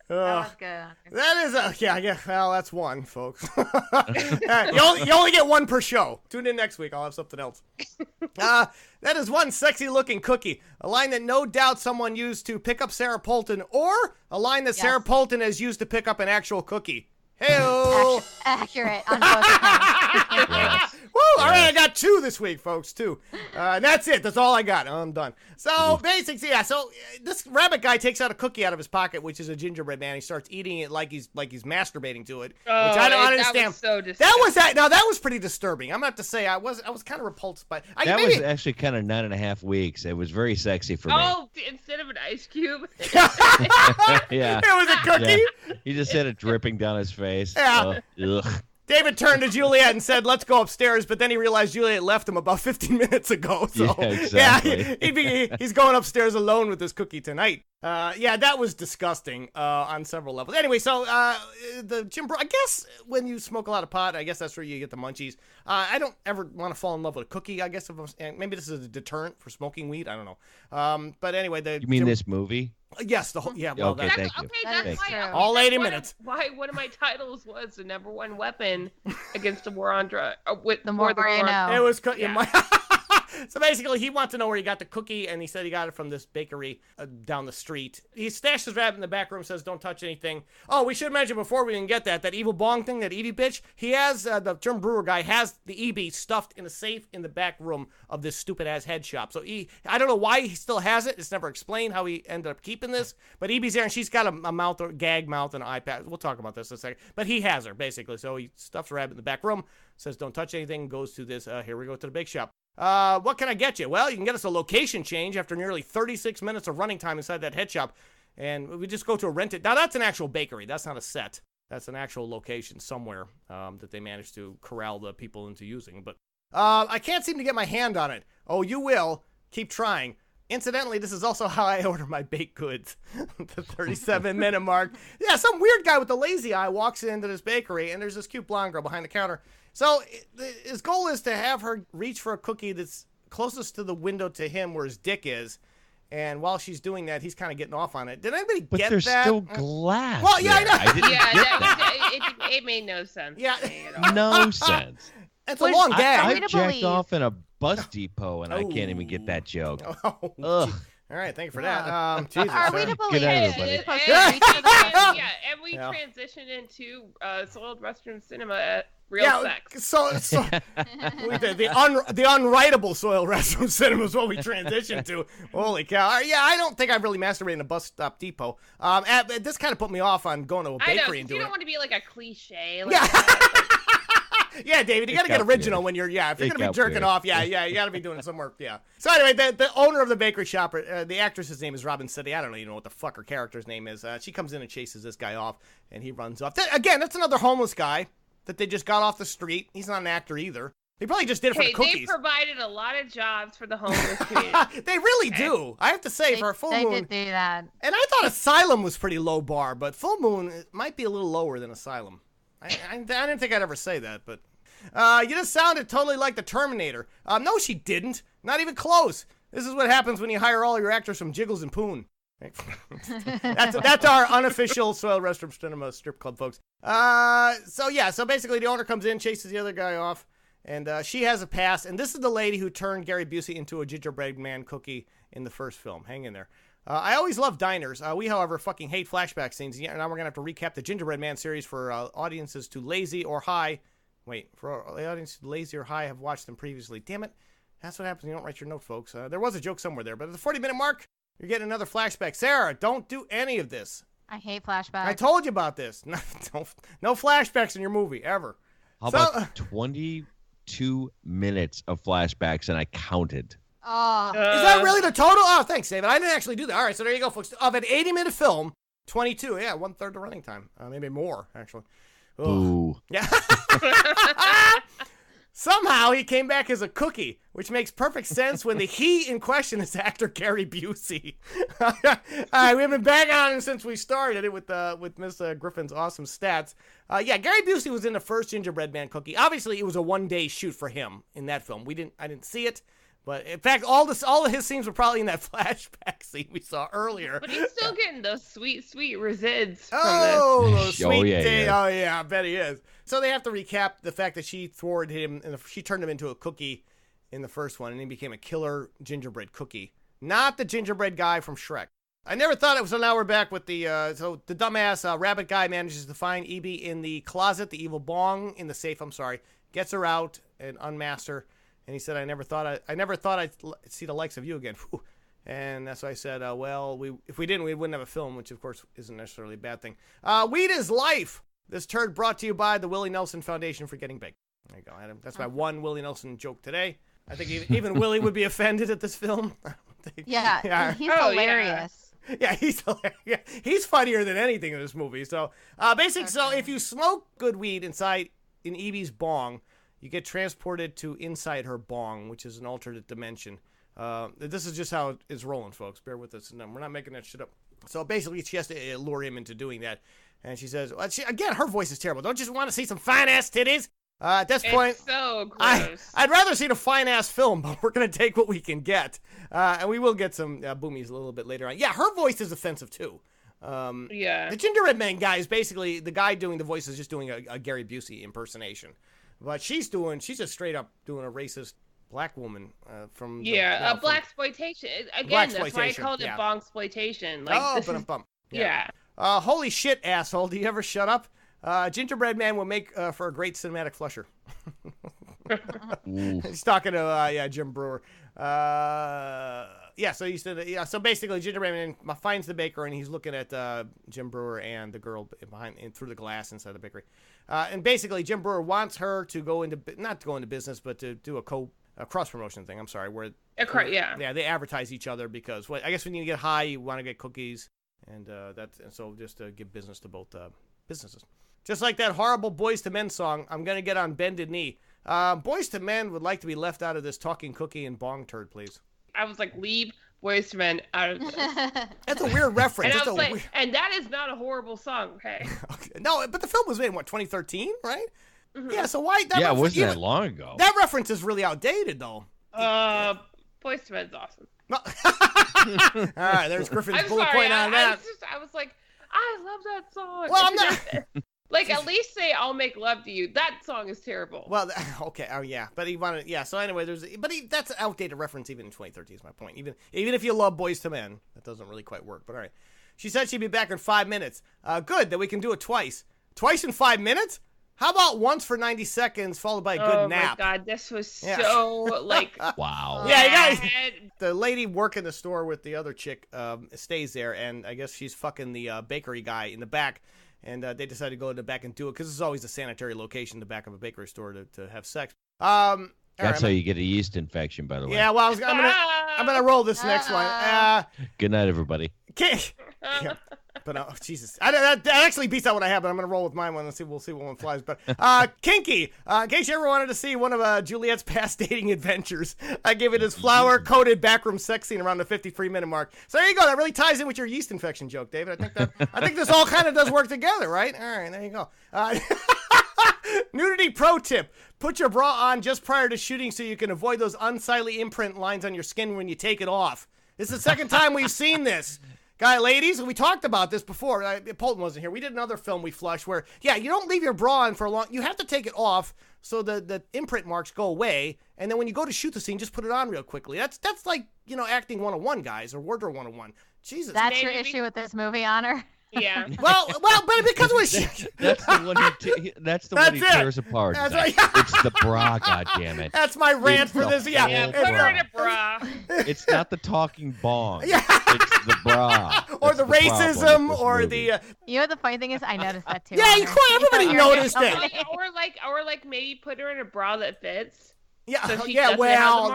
That was good. That is well, that's one, folks. You only get one per show. Tune in next week. I'll have something else. That is one sexy-looking cookie. A line that no doubt someone used to pick up Sarah Polton, or a line that Sarah Polton has used to pick up an actual cookie. Hey-o! Accurate on both accounts. Woo! All right, I got 2 this week, folks. 2. And that's it. That's all I got. I'm done. So basically, So this rabbit guy takes out a cookie out of his pocket, which is a gingerbread man. He starts eating it like he's masturbating to it, which I don't understand. That was so disturbing. That was pretty disturbing. I'm gonna have to say I was kind of repulsed by. Was actually kind of 9.5 weeks. It was very sexy for me. Oh, instead of an ice cube. Yeah. It was a cookie. Yeah. He just had it dripping down his face. Yeah. Ugh. David turned to Juliet and said, "Let's go upstairs," but then he realized Juliet left him about 15 minutes ago. So, exactly. He's going upstairs alone with this cookie tonight. That was disgusting on several levels. Anyway, so the Jim Bro, I guess when you smoke a lot of pot, I guess that's where you get the munchies. I don't ever want to fall in love with a cookie, I guess. Maybe this is a deterrent for smoking weed. I don't know. But anyway, You mean this movie? Yes, the whole. Yeah, well, okay, thank you. That's why all 80 minutes. Why one of my titles was the number one weapon against the war on drugs. With the more you know. It was So basically, he wants to know where he got the cookie, and he said he got it from this bakery down the street. He stashed his rabbit in the back room, says, "Don't touch anything." Oh, we should mention before we can get that evil Bong thing, that Evie bitch, he has, the German brewer guy has the EB stuffed in a safe in the back room of this stupid-ass head shop. So I don't know why he still has it. It's never explained how he ended up keeping this, but Evie's there, and she's got a mouth, or gag mouth, and an eye patch. We'll talk about this in a second. But he has her, basically. So he stuffs the rabbit in the back room, says, "Don't touch anything," goes to this, here we go to the bake shop. What can I get you? Well, you can get us a location change after nearly 36 minutes of running time inside that head shop. And we just go to a rented. Now, that's an actual bakery. That's not a set. That's an actual location somewhere that they managed to corral the people into using. But I can't seem to get my hand on it. Oh, you will. Keep trying. Incidentally, this is also how I order my baked goods. The 37-minute mark. Yeah, some weird guy with a lazy eye walks into this bakery, and there's this cute blonde girl behind the counter. So his goal is to have her reach for a cookie that's closest to the window to him where his dick is. And while she's doing that, he's kind of getting off on it. Did anybody get that? But there's still glass. Well, yeah, I know. I didn't get that. It made no sense. Yeah. No sense. It's a long gag. I've jacked off in a bus depot, and I can't even get that joke. Oh, ugh. All right, thank you for that. Jesus. Are we to believe everybody. it? We transitioned into soiled restroom cinema at real sex. So the unwritable soiled restroom cinema is what we transitioned to. Holy cow! Yeah, I don't think I've really masturbated in a bus stop depot. This kind of put me off on going to a bakery and doing it. You don't want to be like a cliche. Yeah, David, you got to get original when you're, if you're going to be jerking off, you got to be doing it somewhere, So anyway, the owner of the bakery shop, the actress's name is Robin City. I don't even know what the fuck her character's name is. She comes in and chases this guy off, and he runs off. Again, that's another homeless guy that they just got off the street. He's not an actor either. They probably just did it for the cookies. They provided a lot of jobs for the homeless community. They really do. I have to say, for a Full Moon. They did do that. And I thought Asylum was pretty low bar, but Full Moon might be a little lower than Asylum. I didn't think I'd ever say that, but... you just sounded totally like the Terminator. No, she didn't. Not even close. This is what happens when you hire all your actors from Jiggles and Poon. That's our unofficial Soiled Restroom Cinema strip club, folks. So basically the owner comes in, chases the other guy off, and she has a pass. And this is the lady who turned Gary Busey into a gingerbread man cookie in the first film. Hang in there. I always love diners. We, however, fucking hate flashback scenes. Now we're going to have to recap the Gingerbread Man series for audiences too lazy or high. Wait, for the audience lazy or high have watched them previously. Damn it. That's what happens when you don't write your note, folks. There was a joke somewhere there, but at the 40-minute mark, you're getting another flashback. Sarah, don't do any of this. I hate flashbacks. I told you about this. No flashbacks in your movie, ever. How about 22 22 minutes of flashbacks, and I counted. Oh. Is that really the total? Oh, thanks, David. I didn't actually do that. All right, so there you go, folks. Of an 80-minute film, 22. Yeah, 1/3 the running time. Maybe more, actually. Ugh. Ooh. Yeah. Somehow he came back as a cookie, which makes perfect sense when the he in question is actor Gary Busey. We've been bagging on him since we started it with Miss Griffin's awesome stats. Gary Busey was in the first Gingerbread Man cookie. Obviously, it was a one-day shoot for him in that film. I didn't see it. But in fact, all of his scenes were probably in that flashback scene we saw earlier. But he's still getting those sweet resids from those sweet yeah. Oh yeah, I bet he is. So they have to recap the fact that she thwarted him and she turned him into a cookie in the first one, and he became a killer gingerbread cookie, not the gingerbread guy from Shrek. I never thought it was. So now we're back with the dumbass rabbit guy manages to find Evie in the closet, the evil Bong in the safe. I'm sorry, gets her out and unmasks her. And he said, I never thought I'd see the likes of you again. Whew. And that's why I said, if we didn't, we wouldn't have a film, which of course isn't necessarily a bad thing. Weed is life. This turd brought to you by the Willie Nelson Foundation for Getting Big. There you go, Adam. That's my one Willie Nelson joke today. I think even Willie would be offended at this film. Yeah, he's hilarious. Yeah, he's hilarious. Yeah, he's funnier than anything in this movie. So, so if you smoke good weed in Evie's bong, you get transported to inside her bong, which is an alternate dimension. This is just how it's rolling, folks. Bear with us. No, we're not making that shit up. So basically, she has to lure him into doing that. And she says, again, her voice is terrible. Don't you just want to see some fine-ass titties? At this point, it's so gross. I'd rather see the fine-ass film, but we're going to take what we can get. And we will get some boomies a little bit later on. Yeah, her voice is offensive, too. The Gingerbread Man guy is basically, the guy doing the voice is just doing a Gary Busey impersonation. But she's just straight up doing a racist black woman from blaxploitation. Again, that's why I called it bongsploitation. Like, yeah. Holy shit, asshole! Do you ever shut up? Gingerbread Man will make for a great cinematic flusher. He's talking to Jim Brewer. So he said, so basically, Gingerbread Man finds the baker and he's looking at Jim Brewer and the girl through the glass inside the bakery. And basically, Jim Brewer wants her to not to go into business, but to do a cross promotion thing. I'm sorry, where they advertise each other because I guess when you get high, you want to get cookies, and so just to give business to both businesses. Just like that horrible Boys to Men song, I'm gonna get on bended knee. Boys to Men would like to be left out of this talking cookie and bong turd, please. I was like, leave Boys to Men out of this. That's a weird reference. And that is not a horrible song, okay? Okay. No, but the film was made in 2013, right? Mm-hmm. Yeah, so why? It wasn't that long ago. That reference is really outdated, though. Boys to Men's awesome. All right, there's Griffin's bullet point on that. I was like, I love that song. Well, I'm not. Like, at least say I'll make love to you. That song is terrible. Well, okay. Oh, yeah. But he wanted, so anyway, that's an outdated reference even in 2013 is my point. Even if you love Boys to Men, that doesn't really quite work. But all right. She said she'd be back in 5 minutes. Good, that we can do it twice. Twice in 5 minutes? How about once for 90 seconds followed by a good nap? Oh my God, this was so, like... Wow. Yeah, you guys... The lady working the store with the other chick stays there, and I guess she's fucking the bakery guy in the back. And they decided to go in the back and do it because it's always a sanitary location in the back of a bakery store to have sex. That's how you get a yeast infection, by the way. Yeah, well, I'm gonna roll this next one. Good night, everybody. Yeah. But Jesus, that actually beats out what I have. But I'm gonna roll with mine one and we'll see what one flies. But kinky. In case you ever wanted to see one of Juliet's past dating adventures, I gave it his flour-coated backroom sex scene around the 53-minute mark. So there you go. That really ties in with your yeast infection joke, David. I think this all kind of does work together, right? All right, there you go. Nudity pro tip. Put your bra on just prior to shooting so you can avoid those unsightly imprint lines on your skin when you take it off. This is the second time we've seen this. Ladies, we talked about this before. Polton wasn't here. We did another film we flushed where, you don't leave your bra on for a long... You have to take it off so the imprint marks go away. And then when you go to shoot the scene, just put it on real quickly. That's like, acting 101, guys, or wardrobe 101. Jesus. That's your issue with this movie, Honor? Yeah. Well, but because we're that's the one he tears apart. That's right. It's the bra, goddammit. That's my rant for this. Yeah, put her in a bra. It's not the talking bong. Yeah. It's the bra. Or the racism, or the. You know what the funny thing is? I noticed that too. Yeah, everybody noticed it. Or like maybe put her in a bra that fits. Yeah, so yeah. Well,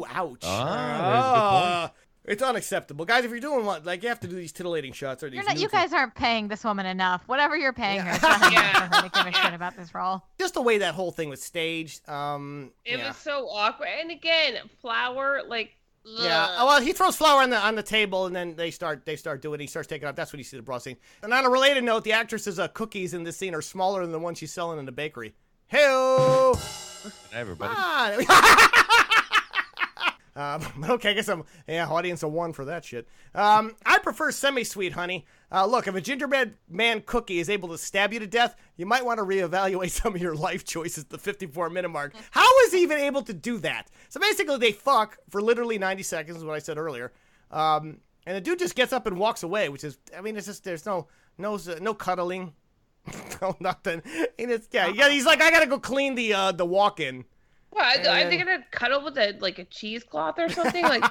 ouch. There's a good point. It's unacceptable, guys. If you're doing one, like you have to do these titillating shots or these. You guys aren't paying this woman enough. Whatever you're paying her, it's not enough for her to give a shit about this role. Just the way that whole thing was staged. It was so awkward. And again, Flower, like. Ugh. Yeah. Well, he throws flour on the table, and then they start doing it. He starts taking off. That's when you see the bra scene. And on a related note, the actress's cookies in this scene are smaller than the ones she's selling in the bakery. Hey-o! Everybody. Okay, I guess audience of one for that shit. I prefer semi-sweet, honey. Look, if a gingerbread man cookie is able to stab you to death, you might want to reevaluate some of your life choices at the 54-minute mark. How is he even able to do that? So basically, they fuck for literally 90 seconds, is what I said earlier. And the dude just gets up and walks away, which is, it's just, there's no cuddling. No, nothing. And he's like, I gotta go clean the walk-in. What? Are they gonna cuddle with a cheesecloth or something? Like.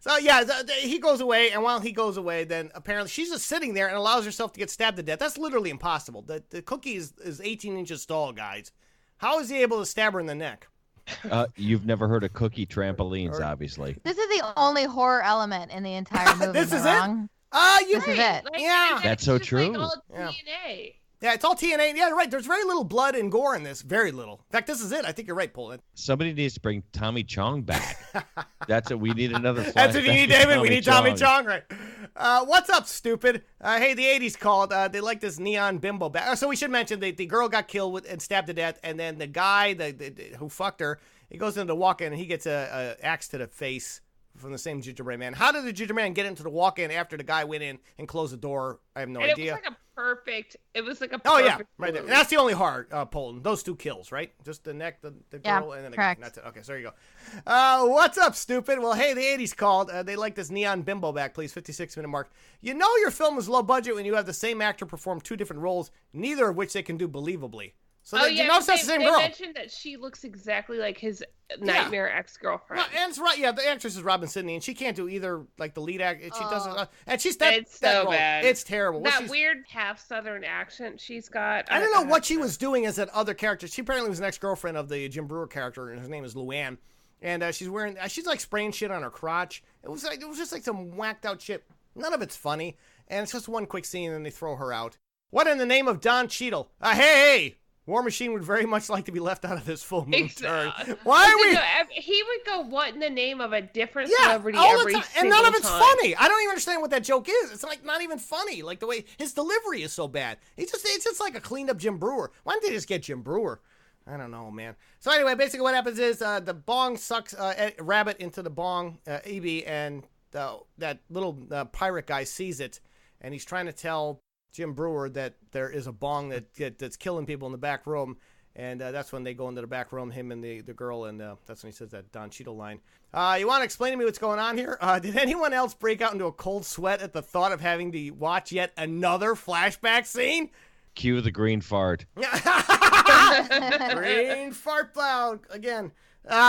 So yeah, he goes away, and while he goes away, then apparently she's just sitting there and allows herself to get stabbed to death. That's literally impossible. The cookie is 18 inches tall, guys. How is he able to stab her in the neck? You've never heard of cookie trampolines, obviously. This is the only horror element in the entire movie. This is wrong? This is it. Yeah. That's so true. Like all TNA. Yeah, it's all TNA. Yeah, right. There's very little blood and gore in this. Very little. In fact, this is it. I think you're right, Paul. Somebody needs to bring Tommy Chong back. That's it. We need another flashback. That's what you need, David. We need Tommy Chong, right? What's up, stupid? Hey, the 80s called. They like this neon bimbo back. So we should mention the girl got killed and stabbed to death, and then the guy who fucked her, he goes into the walk-in and he gets a axe to the face from the same gingerbread man. How did the gingerbread man get into the walk-in after the guy went in and closed the door? I have no idea. It was like a perfect. Oh yeah, right there. And that's the only hard Polton. Those two kills, right? Just the neck, the girl, and then the correct. guy. That's it. Okay, so there you go. What's up, stupid? Well, hey, the 80s called. They like this neon bimbo back, please. 56-minute mark. You know your film is low budget when you have the same actor perform two different roles, neither of which they can do believably. So you know that's the same girl. They mentioned that she looks exactly like his nightmare ex-girlfriend. No, and it's right. Yeah, the actress is Robin Sidney, and she can't do either like the lead act. She doesn't. And she's that. It's so role. bad. It's terrible. That weird half Southern accent she's got. I don't know what she was doing as that other character. She apparently was an ex-girlfriend of the Jim Brewer character, and her name is Luann. And she's wearing. She's like spraying shit on her crotch. It was just like some whacked out shit. None of it's funny, and it's just one quick scene, and they throw her out. What in the name of Don Cheadle? Hey! War Machine would very much like to be left out of this full moon turn. Why are we? He would go, what in the name of a different celebrity all every the time, single and none of it's time. funny. I don't even understand what that joke is. It's like not even funny. Like the way his delivery is so bad. It's just like a cleaned up Jim Brewer. Why didn't they just get Jim Brewer? I don't know, man. So anyway, basically what happens is the bong sucks rabbit into the bong, EB, and that little pirate guy sees it, and he's trying to tell Jim Brewer that there is a bong that's killing people in the back room. And that's when they go into the back room, him and the girl, and that's when he says that Don Cheadle line. You want to explain to me what's going on here? Did anyone else break out into a cold sweat at the thought of having to watch yet another flashback scene? Cue the green fart. Green fart cloud again.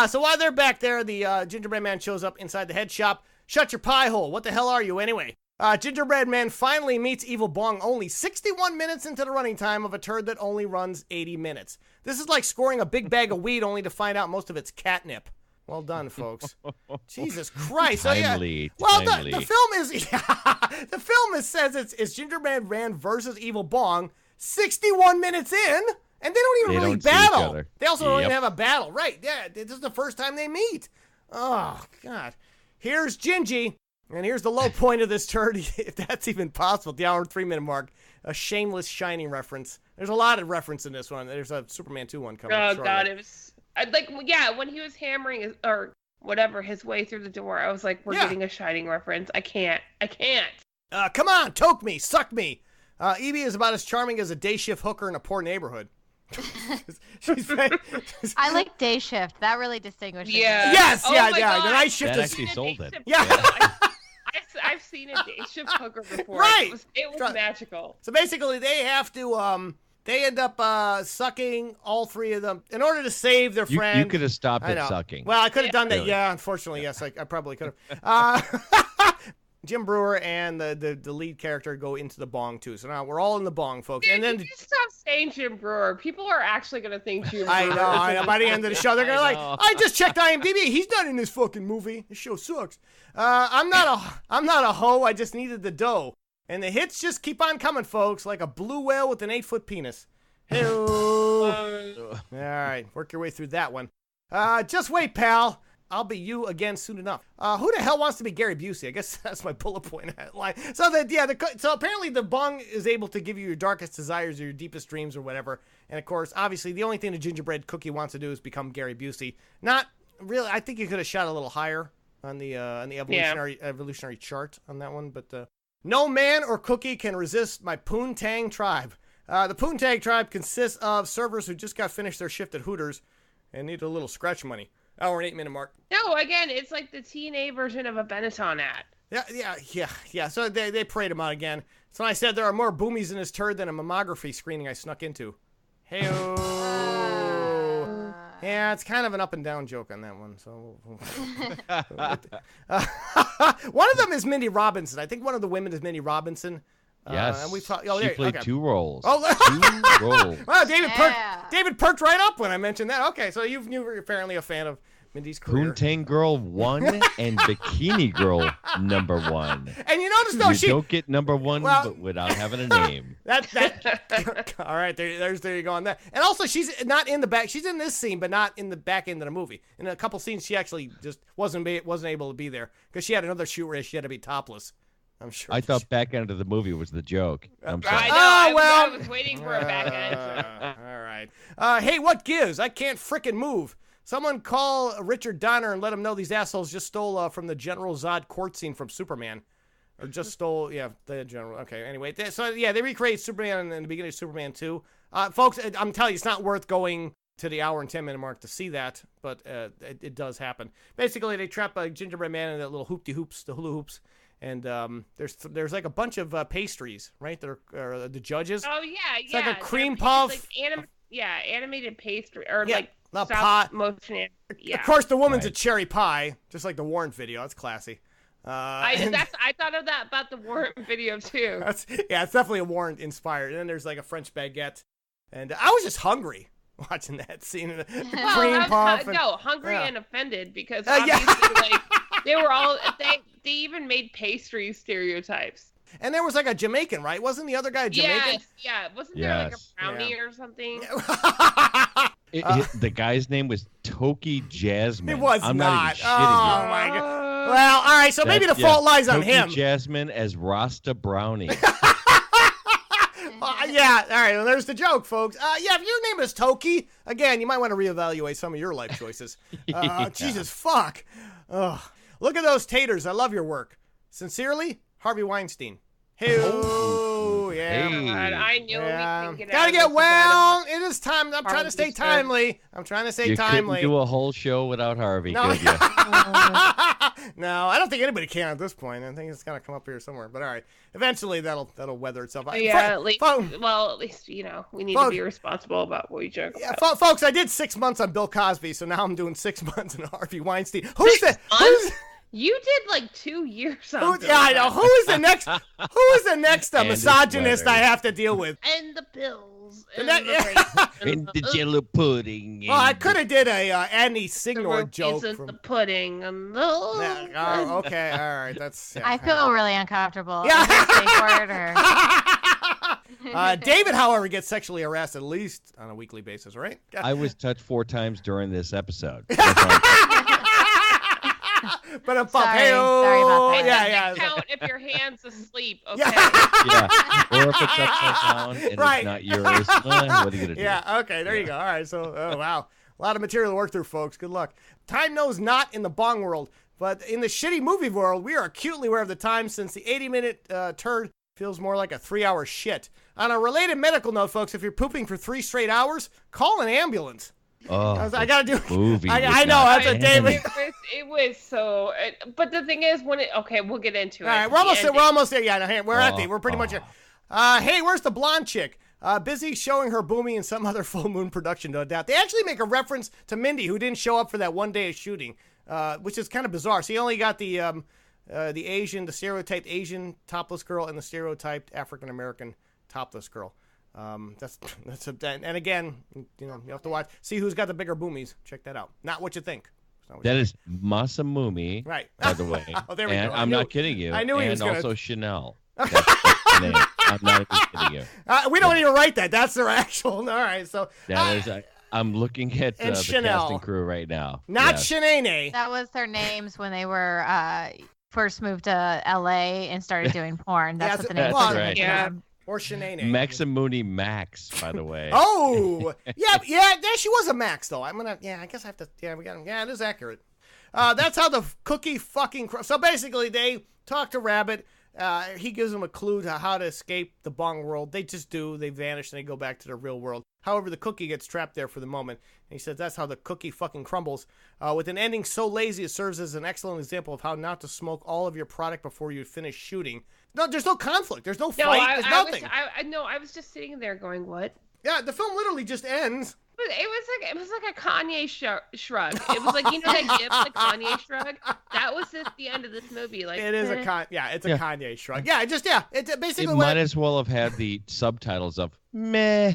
So while they're back there, the gingerbread man shows up inside the head shop. Shut your pie hole. What the hell are you anyway? Gingerbread Man finally meets Evil Bong only 61 minutes into the running time of a turd that only runs 80 minutes. This is like scoring a big bag of weed only to find out most of it's catnip. Well done, folks. Jesus Christ. Timely. Well, the film is the film says it's Gingerbread Man versus Evil Bong 61 minutes in, and they don't even really battle. They also don't even have a battle. Right, yeah, this is the first time they meet. Oh, God. Here's Gingy. And here's the low point of this turd, if that's even possible, the hour and 3-minute mark. A shameless Shining reference. There's a lot of reference in this one. There's a Superman 2 one coming up shortly. God, it was when he was hammering his way through the door, I was like, we're getting a Shining reference. I can't. Come on, toke me, suck me. Evie is about as charming as a day shift hooker in a poor neighborhood. I like day shift. That really distinguishes. Yeah. Yes. Oh yeah. my Yeah. God. The night shift that is actually sold it. Yeah. I've seen a day shift hooker before. Right. It was magical. So basically, they have to they end up sucking all three of them in order to save their friend. You could have stopped at sucking. Well, I could have done that. Really? Yeah, unfortunately, yes, I probably could have. Jim Brewer and the lead character go into the bong too. So now we're all in the bong, folks. Dude, and then you just stop saying Jim Brewer. People are actually gonna think Jim Brewer. I know. By the end of the show, they're gonna I just checked IMDb. He's not in this fucking movie. This show sucks. I'm not a hoe. I just needed the dough. And the hits just keep on coming, folks, like a blue whale with an 8-foot penis. Hey. All right, work your way through that one. Just wait, pal. I'll be you again soon enough. Who the hell wants to be Gary Busey? I guess that's my bullet point line. So so apparently the bong is able to give you your darkest desires or your deepest dreams or whatever. And of course, obviously, the only thing the gingerbread cookie wants to do is become Gary Busey. Not really. I think you could have shot a little higher on the evolutionary chart on that one, but no man or cookie can resist my Poontang tribe. The Poontang tribe consists of servers who just got finished their shift at Hooters and need a little scratch money. Hour and 8-minute mark. No, again, it's like the TNA version of a Benetton ad. Yeah. So they prayed him out again. So I said there are more boomies in his turd than a mammography screening I snuck into. Hey-oh. Yeah, it's kind of an up and down joke on that one. So one of them is Mindy Robinson. I think one of the women is Mindy Robinson. Yes. And we she played 2 roles. Oh, 2 roles. Wow, David perked right up when I mentioned that. Okay, so you were apparently a fan of Mindy's career. Poontang Girl 1 and Bikini Girl number 1. And you notice though you don't get number 1 but without having a name. All right, there you go on that. And also she's not in the back. She's in this scene, but not in the back end of the movie. In a couple scenes, she actually just wasn't able to be there because she had another shoot where she had to be topless. I'm sure. I thought back end of the movie was the joke. I'm sorry. I know. I was waiting for a back end. All right. Hey, what gives? I can't frickin' move. Someone call Richard Donner and let him know these assholes just stole from the General Zod court scene from Superman. Or just stole, the General. Okay, anyway. They recreate Superman in the beginning of Superman 2. Folks, I'm telling you, it's not worth going to the hour and 10-minute mark to see that, but it does happen. Basically, they trap a gingerbread man in that little hoop-de-hoops, the hula hoops. And there's like a bunch of pastries, right? That are the judges. Oh yeah, it's like a cream puff. Like animated pastry or like pot motion. Yeah. Of course, the woman's a cherry pie, just like the Warrant video. That's classy. I thought of that about the Warrant video too. It's definitely a Warrant inspired. And then there's like a French baguette, and I was just hungry watching that scene. Cream puff. Hungry and offended because obviously they were all they even made pastry stereotypes. And there was like a Jamaican, right? Wasn't the other guy a Jamaican? Yeah. Wasn't there like a brownie or something? The guy's name was Toki Jasmine. It was I'm not. even shitting you. My God. Well, all right. So maybe the fault lies on him. Toki Jasmine as Rasta Brownie. All right. Well, there's the joke, folks. If your name is Toki, again, you might want to reevaluate some of your life choices. Jesus, fuck. Ugh. Look at those taters. I love your work. Sincerely, Harvey Weinstein. Hey, yeah. Hey. God, I knew we couldn't get Gotta get well. It is time. I'm trying to stay timely. You couldn't do a whole show without Harvey, could you? No, I don't think anybody can at this point. I think it's gonna come up here somewhere. But all right, eventually that'll weather itself out. Yeah, at least we need to be responsible about what we joke about. Folks, I did 6 months on Bill Cosby, so now I'm doing 6 months on Harvey Weinstein. You did like 2 years on Bill I know. Who is the next misogynist I have to deal with? And the pills. And the jello pudding. Well, I could have did a Annie Signor joke. The pudding. And the... okay, all right. That's. I feel really uncomfortable. Yeah. David, however, gets sexually harassed at least on a weekly basis, right? I was touched 4 times during this episode. But I'm sorry about that. Yeah. Count if your hand's asleep, okay? Yeah. Or if it's upside down and it's not yours. What are you gonna do? Yeah. Okay. There you go. All right. So, wow, a lot of material to work through, folks. Good luck. Time knows not in the bong world, but in the shitty movie world, we are acutely aware of the time since the 80-minute turd feels more like a 3-hour shit. On a related medical note, folks, if you're pooping for 3 straight hours, call an ambulance. Oh, I gotta do movie. I know that's a David. It was so. But the thing is, okay, we'll get into it. All right, we're almost there. Yeah, no, we're pretty much. Hey, where's the blonde chick? Busy showing her boomie in some other full moon production, no doubt. They actually make a reference to Mindy, who didn't show up for that one day of shooting, which is kind of bizarre. So you only got the stereotyped Asian topless girl and the stereotyped African American topless girl. And again, you have to see who's got the bigger boomies. Check that out. Not what you think. That is Masamune, right? By the way. Oh, there we go. I'm not kidding you. I knew he was going to. And also Chanel. That's the name. I'm not even kidding you. We don't even write that. That's their actual. All right, so that is. I'm looking at the casting crew right now. Not Shanae. That was their names when they were first moved to LA and started doing porn. That's what the name was. Right. Yeah. Or Shanae. Maximuni Max, by the way. Oh, yeah. She was a Max though. I guess I have to. Yeah, it is accurate. That's how the cookie fucking. So basically, they talk to Rabbit. He gives them a clue to how to escape the Bong world. They just do. They vanish and they go back to the real world. However, the cookie gets trapped there for the moment. And he says that's how the cookie fucking crumbles. With an ending so lazy, it serves as an excellent example of how not to smoke all of your product before you finish shooting. No, there's no conflict. There's no fight. There's nothing. I was just sitting there going, what? Yeah, the film literally just ends. But it was like a Kanye shrug. It was like, that gif, the Kanye shrug. That was at the end of this movie. Like it is it's a Kanye shrug. Yeah, it's basically. It might as well have had the subtitles of meh.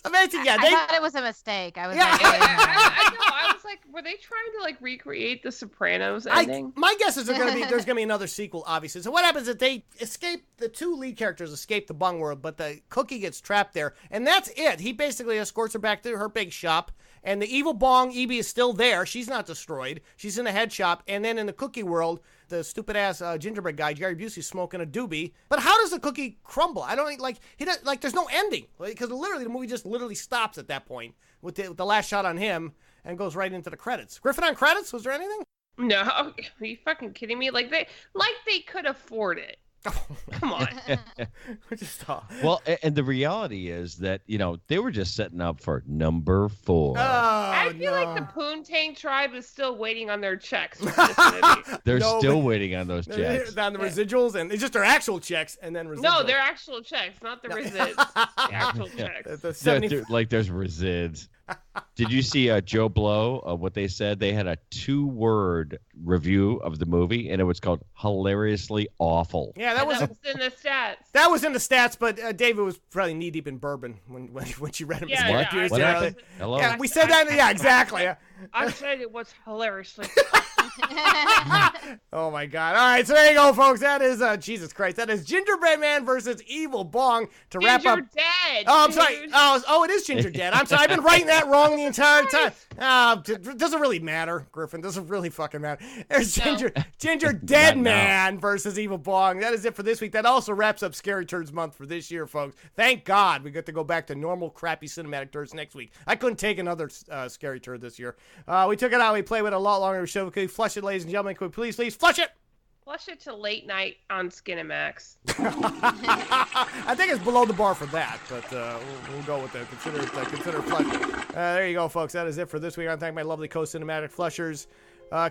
So basically, I thought it was a mistake. I was I was like, were they trying to recreate the Sopranos ending? My guess is there's gonna be another sequel, obviously. So what happens is they escape, the two lead characters escape the Bong world, but the cookie gets trapped there, and that's it. He basically escorts her back to her big shop, and the evil Bong, Evie, is still there. She's not destroyed. She's in the head shop, and then in the cookie world, the stupid ass gingerbread guy, Gary Busey's smoking a doobie. But how does the cookie crumble? I don't there's no ending, because literally the movie just stops at that point with the last shot on him and goes right into the credits. Griffin on credits? Was there anything? No, are you fucking kidding me? Like they could afford it. Come on. Well, and the reality is that, they were just setting up for number 4. I feel like the Poontang tribe is still waiting on their checks for this movie. They're still waiting on those checks. On the residuals, and it's just their actual checks, and then residuals. No, they're actual checks, not the resids. The actual checks. There's resids. Did you see Joe Blow? What they said? They had a 2-word review of the movie, and it was called hilariously awful. Yeah, that was in the stats. That was in the stats, but David was probably knee deep in bourbon when she read him. What happened? Hello? Yeah, we said that. Yeah, exactly. I said it was hilariously. Oh my God! All right, so there you go, folks. That is Jesus Christ. That is Gingerbread Man versus Evil Bong to wrap up. Gingerdead. Oh, I'm sorry. Oh, it is Gingerdead. I'm sorry. I've been writing that wrong the entire time. Doesn't really matter, Griffin. Doesn't really fucking matter. There's Gingerdead Man versus Evil Bong. That is it for this week. That also wraps up Scary Turds Month for this year, folks. Thank God we get to go back to normal, crappy cinematic turds next week. I couldn't take another scary turd this year. We took it out. We played with it a lot longer. Show. Can we flush it, ladies and gentlemen? Can we please flush it? Flush it to late night on Skinamax. I think it's below the bar for that, but we'll go with that. Consider flush. There you go, folks. That is it for this week. I want to thank my lovely co-cinematic flushers,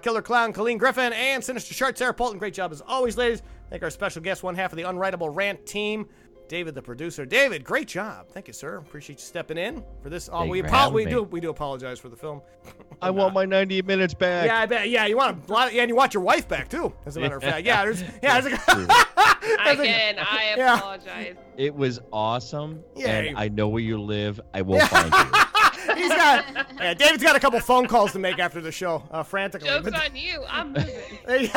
Killer Clown, Colleen Griffin, and Sinister Shark, Sarah Polton. Great job as always, ladies. Thank our special guest, one half of the Unwritable Rant team, David the Producer. David, great job. Thank you, sir. Appreciate you stepping in for this. We do apologize for the film. I want my 90 minutes back. Yeah, I bet. Yeah, you want and you want your wife back too. As a matter of fact, I apologize. It was awesome, and I know where you live. I will find you. David's got a couple phone calls to make after the show, frantically. Joke's on you. I'm moving. There you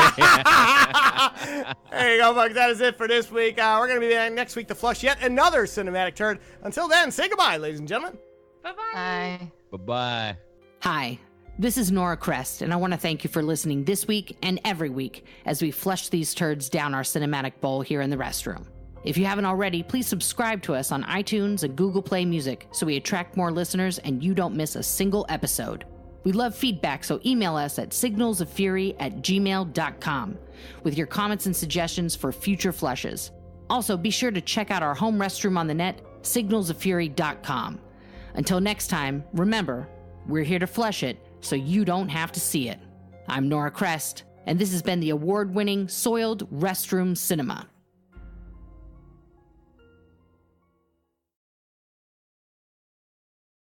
go, folks. That is it for this week. We're going to be back next week to flush yet another cinematic turd. Until then, say goodbye, ladies and gentlemen. Bye-bye. Bye. Bye-bye. Hi, this is Nora Crest, and I want to thank you for listening this week and every week as we flush these turds down our cinematic bowl here in the restroom. If you haven't already, please subscribe to us on iTunes and Google Play Music so we attract more listeners and you don't miss a single episode. We love feedback, so email us at signalsoffury@gmail.com with your comments and suggestions for future flushes. Also, be sure to check out our home restroom on the net, signalsoffury.com. Until next time, remember, we're here to flush it so you don't have to see it. I'm Nora Crest, and this has been the award-winning Soiled Restroom Cinema.